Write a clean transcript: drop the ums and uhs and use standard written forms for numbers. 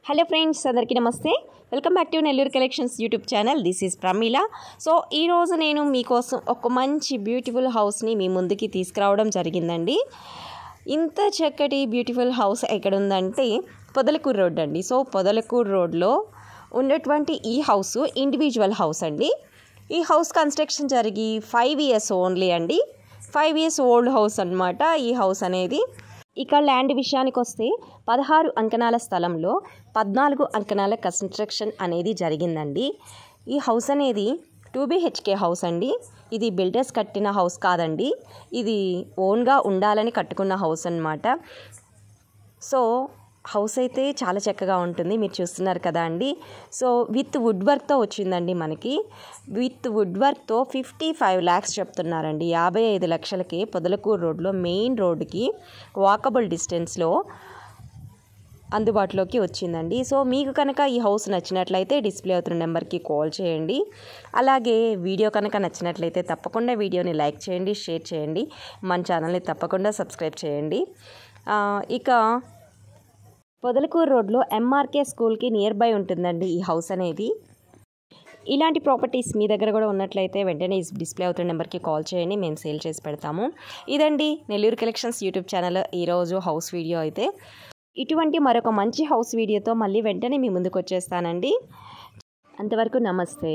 Hello friends, అందరికీ నమస్తే. Welcome back to Nellore collections YouTube channel. This is Pramila. So ఈరోజు నేను మీకోసం ఒక మంచి బ్యూటిఫుల్ హౌస్ని మీ ముందుకి తీసుకురావడం జరిగిందండి. ఇంత చక్కటి బ్యూటిఫుల్ హౌస్ ఎక్కడ ఉందంటే పొదలకూరు రోడ్ అండి. సో పొదలకూరు రోడ్లో ఉన్నటువంటి ఈ హౌస్ ఇండివిజువల్ హౌస్ అండి. ఈ హౌస్ కన్స్ట్రక్షన్ జరిగి 5 years ఓన్లీ అండి. 5 years ఓల్డ్ హౌస్ అన్నమాట ఈ హౌస్ అనేది. ఇక ల్యాండ్ విషయానికి వస్తే 16 అంకణాల స్థలంలో 14 అంకణాల కన్స్ట్రక్షన్ అనేది జరిగిందండి. ఈ హౌస్ అనేది 2 BHK హౌస్ అండి. ఇది బిల్డర్స్ కట్టిన హౌస్ కాదండి, ఇది ఓన్గా ఉండాలని కట్టుకున్న హౌస్ అన్నమాట. సో హౌస్ అయితే చాలా చక్కగా ఉంటుంది, మీరు చూస్తున్నారు కదా అండి. సో విత్ వుడ్ వర్క్తో వచ్చిందండి. మనకి విత్ వుడ్ వర్క్తో 55 lakhs చెప్తున్నారండి. 55 లక్షలకి పొదలకూరు రోడ్లో మెయిన్ రోడ్డుకి వాకబుల్ డిస్టెన్స్లో అందుబాటులోకి వచ్చిందండి. సో మీకు కనుక ఈ హౌస్ నచ్చినట్లయితే డిస్ప్లే అవుతున్న నెంబర్కి కాల్ చేయండి. అలాగే వీడియో కనుక నచ్చినట్లయితే తప్పకుండా వీడియోని లైక్ చేయండి, షేర్ చేయండి, మన ఛానల్ని తప్పకుండా సబ్స్క్రైబ్ చేయండి. ఇక పొదలకూరు రోడ్లో MRK స్కూల్కి నియర్ బై ఉంటుందండి ఈ హౌస్ అనేది. ఇలాంటి ప్రాపర్టీస్ మీ దగ్గర కూడా ఉన్నట్లయితే వెంటనే డిస్ప్లే అవుతున్న నెంబర్కి కాల్ చేయండి, మేము సేల్ చేసి పెడతాము. ఇదండి నెల్లూరు కలెక్షన్స్ యూట్యూబ్ ఛానల్ ఈరోజు హౌస్ వీడియో అయితే. ఇటువంటి మరొక మంచి హౌస్ వీడియోతో మళ్ళీ వెంటనే మీ ముందుకు వచ్చేస్తానండి. అంతవరకు నమస్తే.